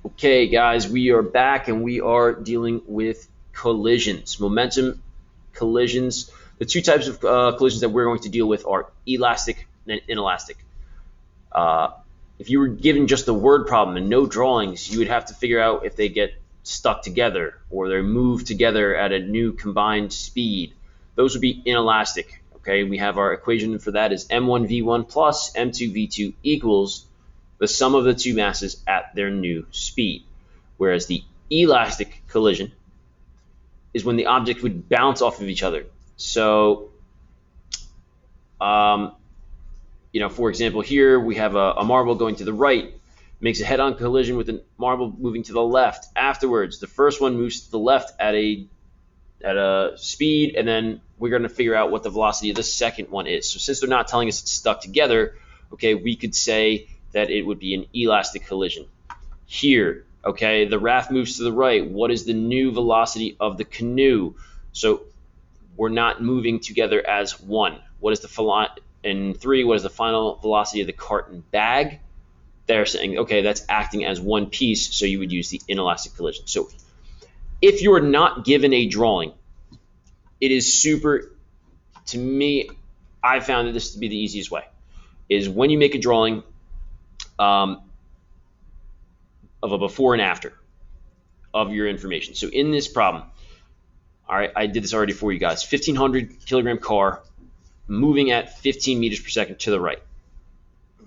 Okay, guys, we are back and we are dealing with collisions, momentum collisions. The two types of collisions that we're going to deal with are elastic and inelastic. Uh, if you were given just the word problem and no drawings, you would have to figure out if they get stuck together or they move together at a new combined speed. Those would be inelastic. Okay, we have our equation for that is m1v1 plus m2v2 equals the sum of the two masses at their new speed. Whereas the elastic collision is when the object would bounce off of each other. So, for example, here we have a marble going to the right, makes a head-on collision with a marble moving to the left. Afterwards, the first one moves to the left at a speed, and then we're going to figure out what the velocity of the second one is. So since they're not telling us it's stuck together, okay, we could say that it would be an elastic collision. Here, okay, the raft moves to the right. What is the new velocity of the canoe? So we're not moving together as one. What is the and three? What is the final velocity of the cart and bag? They're saying, okay, that's acting as one piece, so you would use the inelastic collision. So if you are not given a drawing, it is super, to me, I found this to be the easiest way, is when you make a drawing of a before and after of your information. So in this problem, all right, I did this already for you guys, 1,500 kilogram car moving at 15 meters per second to the right.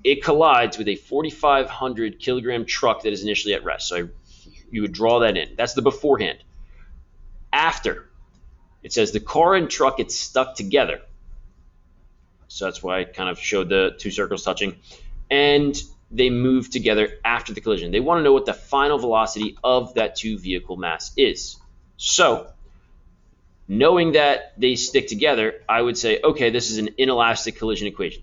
It collides with a 4,500 kilogram truck that is initially at rest. So you would draw that in. That's the beforehand. After, it says the car and truck get stuck together. So that's why I kind of showed the two circles touching. And they move together after the collision. They want to know what the final velocity of that two vehicle mass is. So knowing that they stick together, I would say, okay, this is an inelastic collision equation.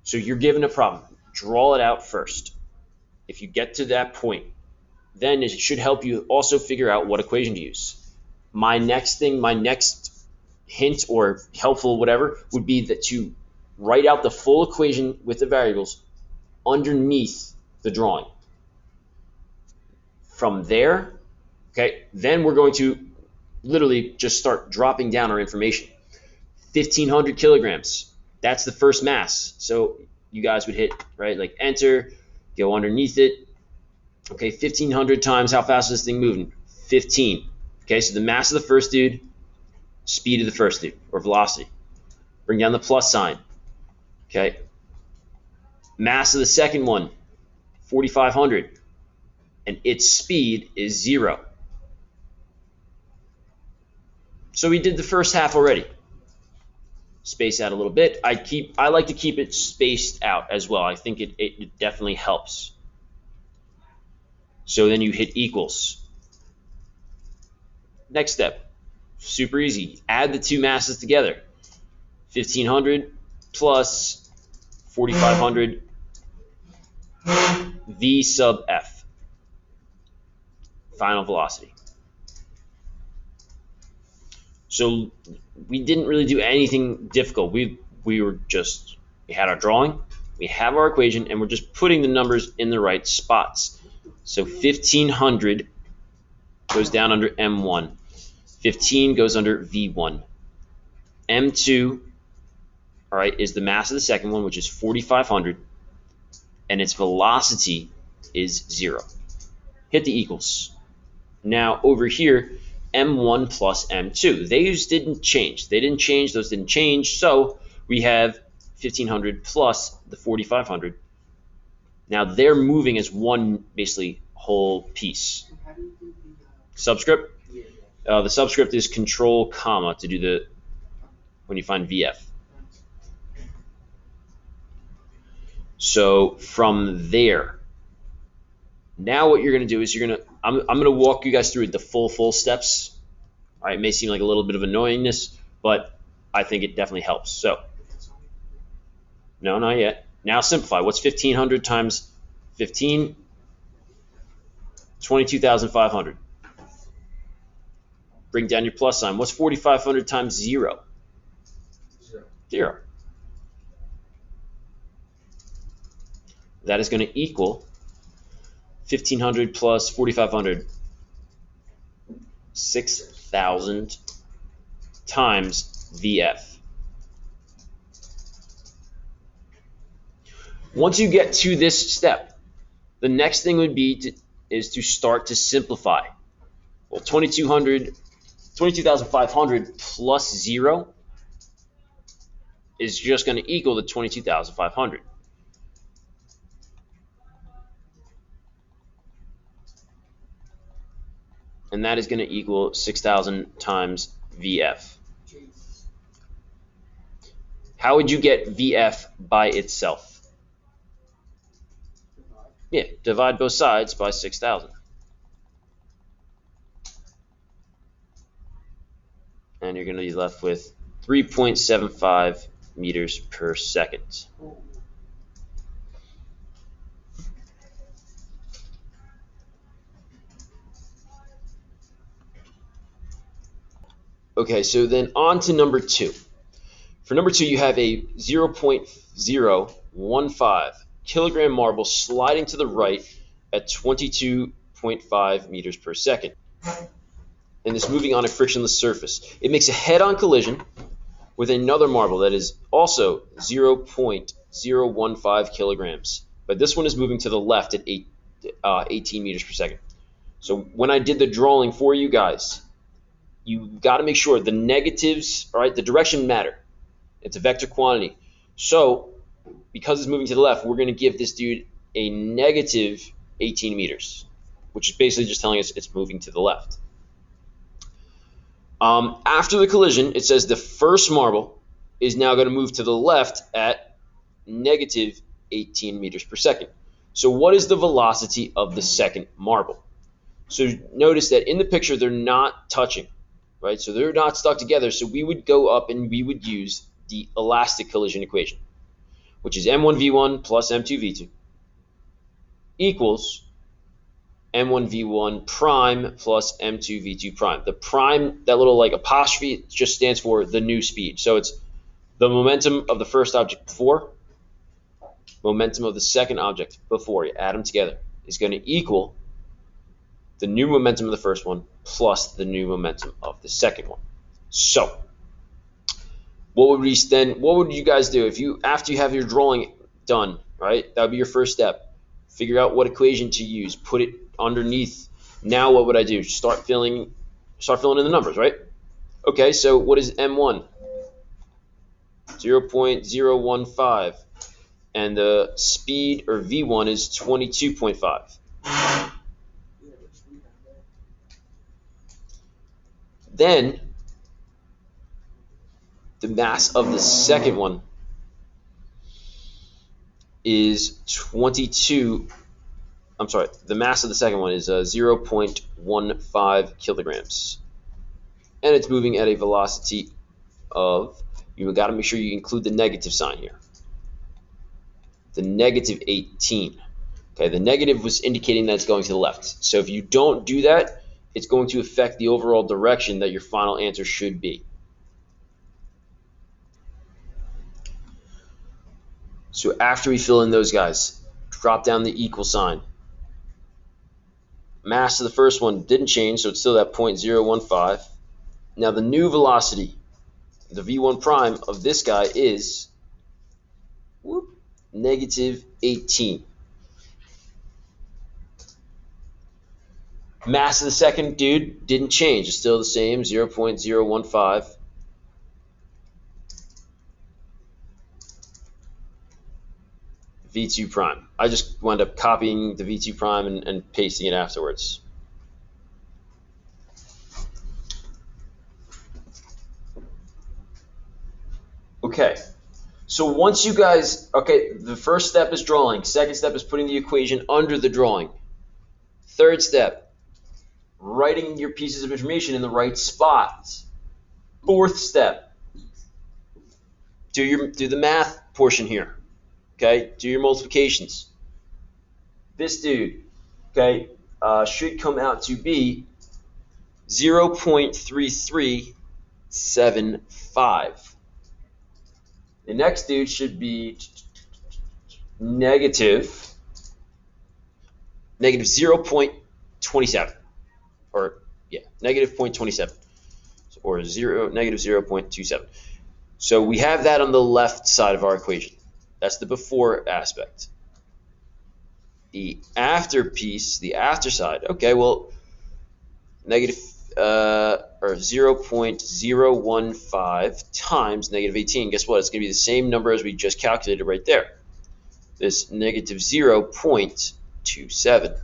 So you're given a problem. Draw it out first. If you get to that point, then it should help you also figure out what equation to use. My next hint or helpful whatever would be that to write out the full equation with the variables underneath the drawing. From there, okay, then we're going to literally just start dropping down our information. 1,500 kilograms, that's the first mass. So you guys would hit, right, like enter, go underneath it. Okay, 1,500 times how fast is this thing moving? 15. Okay, so the mass of the first dude, speed of the first dude, or velocity. Bring down the plus sign. Okay, mass of the second one, 4,500, and its speed is 0. So we did the first half already. Space out a little bit. I like to keep it spaced out as well. I think it definitely helps. So then you hit equals. Next step, super easy. Add the two masses together. 1,500 plus 4,500 V sub F. Final velocity. So we didn't really do anything difficult. We had our drawing, we have our equation, and we're just putting the numbers in the right spots. So 1,500 goes down under M1. 15 goes under V1. M2, all right, is the mass of the second one, which is 4,500, and its velocity is 0. Hit the equals. Now over here, M1 plus M2. Those didn't change. They didn't change. Those didn't change. So we have 1,500 plus the 4,500. Now they're moving as one basically whole piece. Subscript? The subscript is control comma to do when you find VF. So from there, now what you're going to do is I'm going to walk you guys through the full steps. All right, it may seem like a little bit of annoyingness, but I think it definitely helps. So, no, not yet. Now simplify. What's 1,500 times 15? 22,500. Bring down your plus sign. What's 4,500 times 0? 0. That is going to equal 1500 plus 4500. 6,000 times VF. Once you get to this step, the next thing would be is to start to simplify. Well, 22,500 plus 0 is just going to equal the 22,500. And that is going to equal 6,000 times VF. How would you get VF by itself? Yeah, divide both sides by 6,000. And you're going to be left with 3.75 meters per second. Okay, so then on to number 2. For number 2, you have a 0.015 kilogram marble sliding to the right at 22.5 meters per second. And it's moving on a frictionless surface. It makes a head-on collision with another marble that is also 0.015 kilograms. But this one is moving to the left at 18 meters per second. So when I did the drawing for you guys, you got to make sure the negatives, all right, the direction matter. It's a vector quantity. So because it's moving to the left, we're going to give this dude a negative 18 meters, which is basically just telling us it's moving to the left. After the collision, it says the first marble is now going to move to the left at negative 18 meters per second. So what is the velocity of the second marble? So notice that in the picture, they're not touching, right? So they're not stuck together. So we would go up and we would use the elastic collision equation, which is m1v1 plus m2v2 equals m1v1 prime plus m2v2 prime. The prime, that little like apostrophe, just stands for the new speed. So it's the momentum of the first object before, momentum of the second object before. You add them together is going to equal the new momentum of the first one plus the new momentum of the second one. So what would you guys do if you, after you have your drawing done, right? That would be your first step. Figure out what equation to use, put it underneath. Now what would I do? Start filling in the numbers, right? Okay, so what is M1? 0.015. And the speed, or V1, is 22.5. Then the mass of the second one is the mass of the second one is 0.15 kilograms. And it's moving at a velocity of, you've got to make sure you include the negative sign here. The negative 18. Okay, the negative was indicating that it's going to the left. So if you don't do that, it's going to affect the overall direction that your final answer should be. So after we fill in those guys, drop down the equal sign. Mass of the first one didn't change, so it's still at 0.015. Now the new velocity, the V1 prime of this guy is negative 18. Mass of the second dude didn't change. It's still the same, 0.015. V2 prime. I just wound up copying the V2 prime and pasting it afterwards. Okay, so once you guys, okay, the first step is drawing. Second step is putting the equation under the drawing. Third step, writing your pieces of information in the right spots. Fourth step, do the math portion here. Okay, do your multiplications. This dude, okay, should come out to be 0.3375. The next dude should be negative negative 0.27, or yeah, negative 0.27, or negative 0.27. So we have that on the left side of our equation. That's the before aspect. The after piece, the after side, okay, well, negative or 0.015 times negative 18. Guess what? It's going to be the same number as we just calculated right there. This negative 0.27.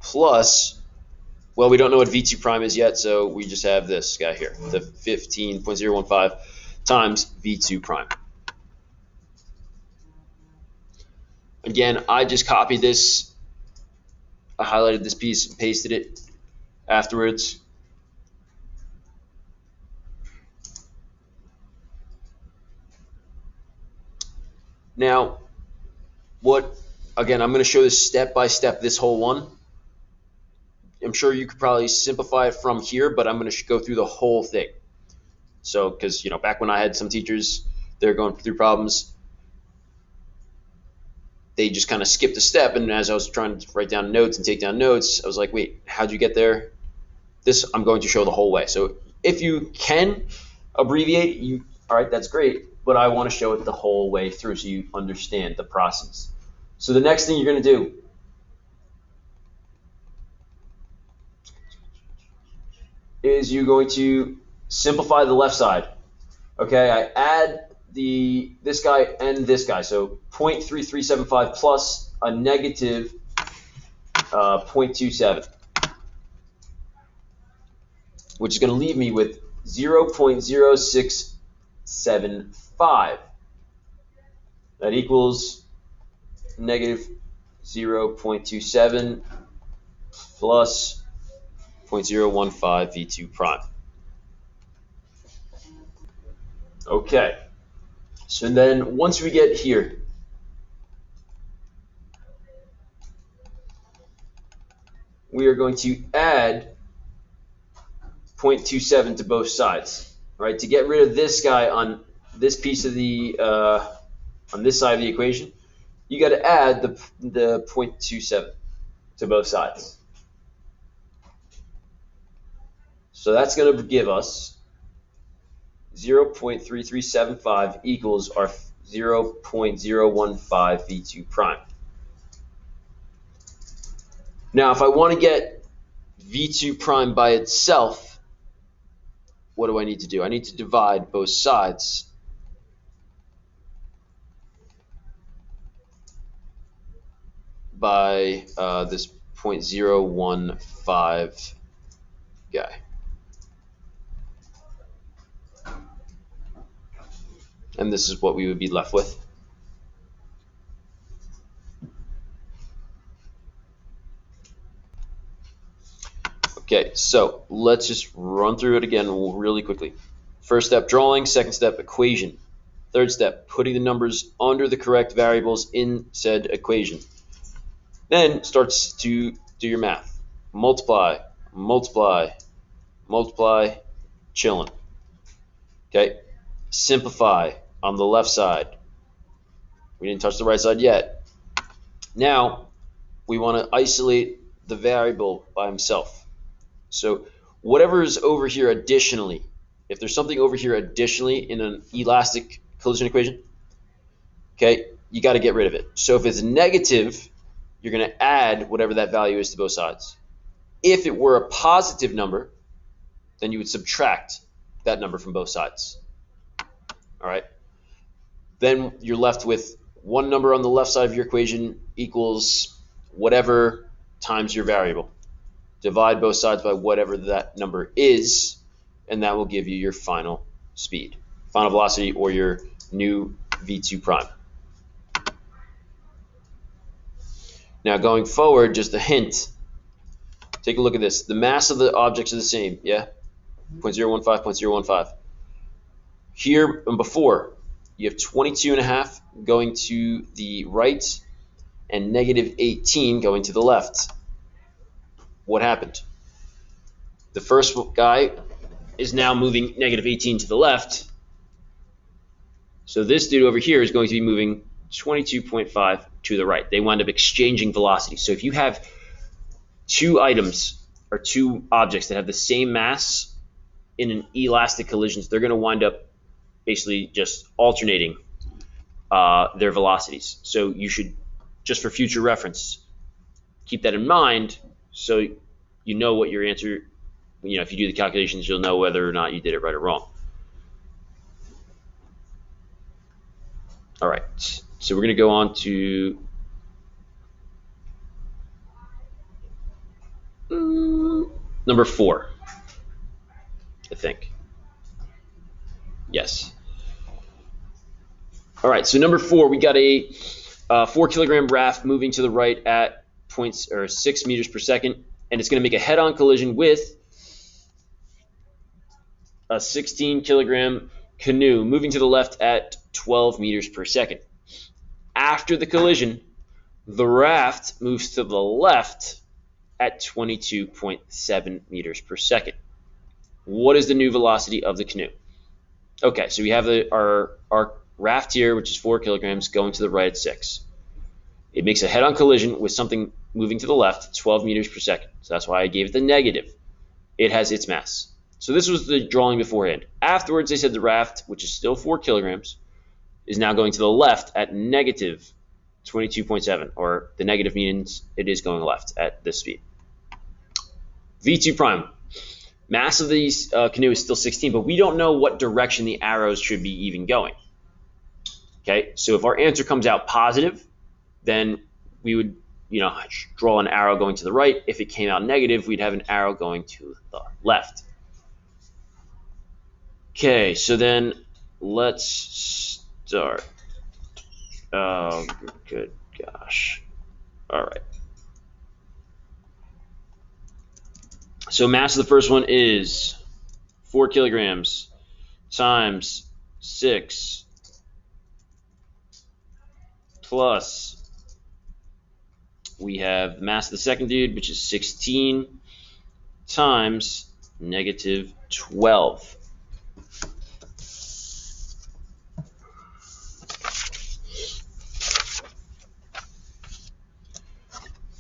Plus, well, we don't know what V2 prime is yet, so we just have this guy here, the 15.015 times V2 prime. Again, I just copied this. I highlighted this piece and pasted it afterwards. Now, again, I'm going to show this step by step, this whole one. I'm sure you could probably simplify it from here, but I'm going to go through the whole thing. So, because, back when I had some teachers, they're going through problems, they just kind of skipped a step, and as I was trying to write down notes and take down notes, I was like, wait, how'd you get there? This I'm going to show the whole way. So if you can abbreviate, all right, that's great, but I want to show it the whole way through so you understand the process. So the next thing you're going to do is you're going to simplify the left side. Okay, I add this guy and this guy, so 0.3375 plus a negative 0.27, which is going to leave me with 0.0675. That equals negative 0.27 plus 0.015 V2 prime. Okay, so then once we get here, we are going to add 0.27 to both sides, right? To get rid of this guy on this piece of the on this side of the equation, you got to add the 0.27 to both sides. So that's going to give us 0.3375 equals our 0.015 V2 prime. Now, if I want to get V2 prime by itself, what do I need to do? I need to divide both sides by this 0.015 guy. And this is what we would be left with. Okay, so let's just run through it again really quickly. First step, drawing. Second step, equation. Third step, putting the numbers under the correct variables in said equation. Then starts to do your math. Multiply, multiply, multiply, chilling. Okay, simplify on the left side. We didn't touch the right side yet. Now, we want to isolate the variable by himself. So whatever is over here additionally, if there's something over here additionally in an elastic collision equation, okay, you got to get rid of it. So if it's negative, you're going to add whatever that value is to both sides. If it were a positive number, then you would subtract that number from both sides. All right. Then you're left with one number on the left side of your equation equals whatever times your variable. Divide both sides by whatever that number is, and that will give you your final speed, final velocity, or your new V2 prime. Now going forward, just a hint. Take a look at this. The mass of the objects are the same, yeah? 0.015, 0.015. Here and before, you have 22.5 going to the right and negative 18 going to the left. What happened? The first guy is now moving negative 18 to the left. So this dude over here is going to be moving 22.5 to the right. They wind up exchanging velocity. So if you have two items or two objects that have the same mass in an elastic collisions, they're going to wind up basically just alternating their velocities. So you should, just for future reference, keep that in mind so you know what your answer, if you do the calculations, you'll know whether or not you did it right or wrong. All right, so we're going to go on to number 4, I think. Yes. All right, so number 4, we got a 4 kilogram raft moving to the right at 6 meters per second, and it's going to make a head-on collision with a 16 kilogram canoe moving to the left at 12 meters per second. After the collision, the raft moves to the left at 22.7 meters per second. What is the new velocity of the canoe? Okay, so we have our raft here, which is 4 kilograms, going to the right at 6. It makes a head-on collision with something moving to the left at 12 meters per second. So that's why I gave it the negative. It has its mass. So this was the drawing beforehand. Afterwards, they said the raft, which is still 4 kilograms, is now going to the left at negative 22.7, or the negative means it is going left at this speed. V2 prime. Mass of the canoe is still 16, but we don't know what direction the arrows should be even going. Okay, so if our answer comes out positive, then we would draw an arrow going to the right. If it came out negative, we'd have an arrow going to the left. Okay, so then let's start. Oh, good gosh. All right. So mass of the first one is 4 kilograms times 6 plus, we have the mass of the second dude, which is 16 times negative 12.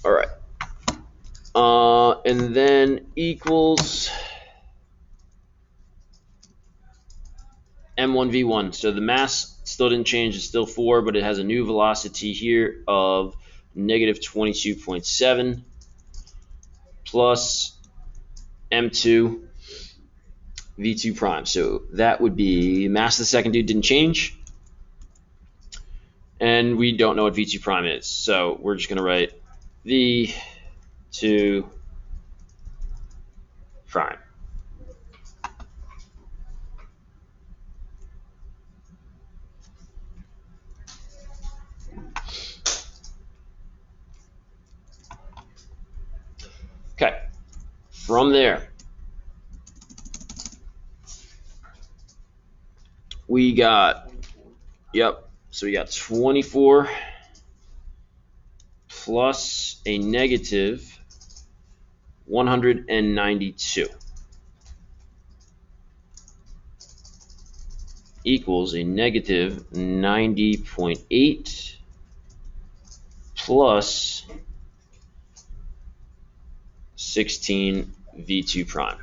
All right. And then equals M1V1. So the mass still didn't change. It's still 4, but it has a new velocity here of negative 22.7 plus M2 V2 prime. So that would be mass of the second dude didn't change. And we don't know what V2 prime is. So we're just going to write V2 prime. Okay, from there, we got, so we got 24 plus a negative 192 equals a negative 90.8 plus 16 V2 prime.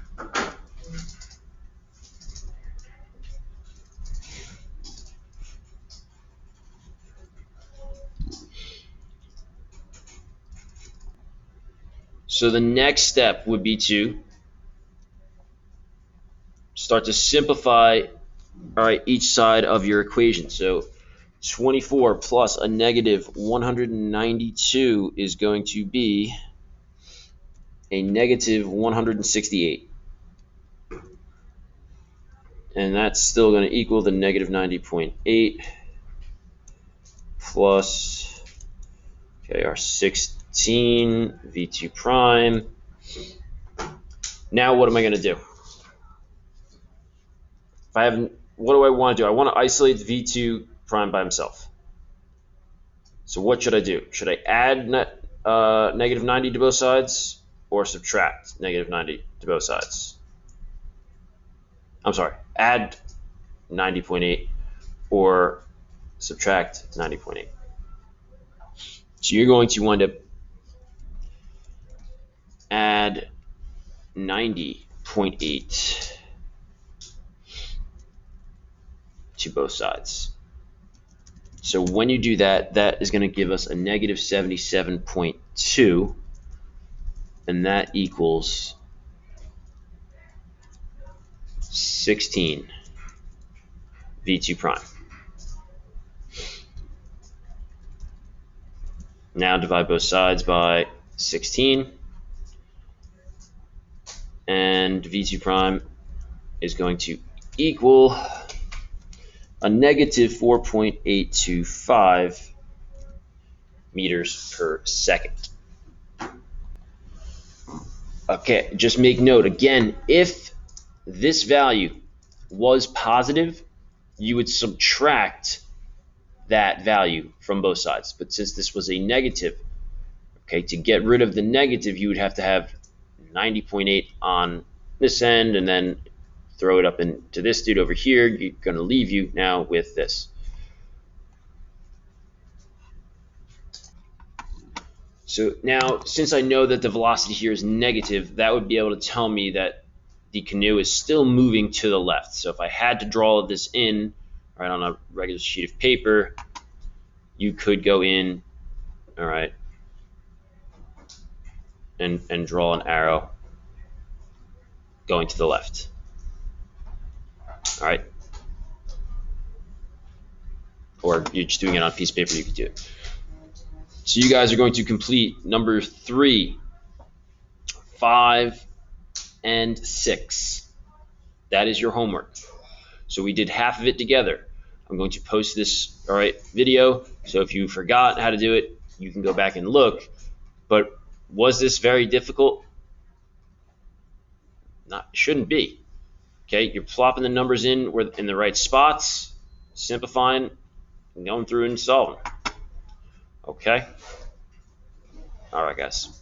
So the next step would be to start to simplify, each side of your equation. So 24 plus a negative 192 is going to be a negative 168. And that's still going to equal the negative 90.8 plus, our 16 V2 prime. Now what am I going to do? What do I want to do? I want to isolate V2 prime by himself. So what should I do? Should I add negative 90 to both sides or subtract negative 90 to both sides? I'm sorry, add 90.8 or subtract 90.8. So you're going to wind up add 90.8 to both sides. So when you do that, that is going to give us a negative 77.2, and that equals 16 V2 prime. Now divide both sides by 16, and V2 prime is going to equal a negative 4.825 meters per second. Okay, just make note again, if this value was positive, you would subtract that value from both sides. But since this was a negative, okay, to get rid of the negative, you would have to have 90.8 on this end and then throw it up into this dude over here. You're going to leave you now with this. So now, since I know that the velocity here is negative, that would be able to tell me that the canoe is still moving to the left. So if I had to draw this in, right, on a regular sheet of paper, you could go in, all right, and draw an arrow going to the left. All right. Or you're just doing it on a piece of paper, you could do it. So you guys are going to complete number 3, 5, and 6. That is your homework. So we did half of it together. I'm going to post this, all right, video. So if you forgot how to do it, you can go back and look. But was this very difficult? Not, it shouldn't be. Okay, you're plopping the numbers in the right spots, simplifying, and going through and solving. Okay? All right, guys.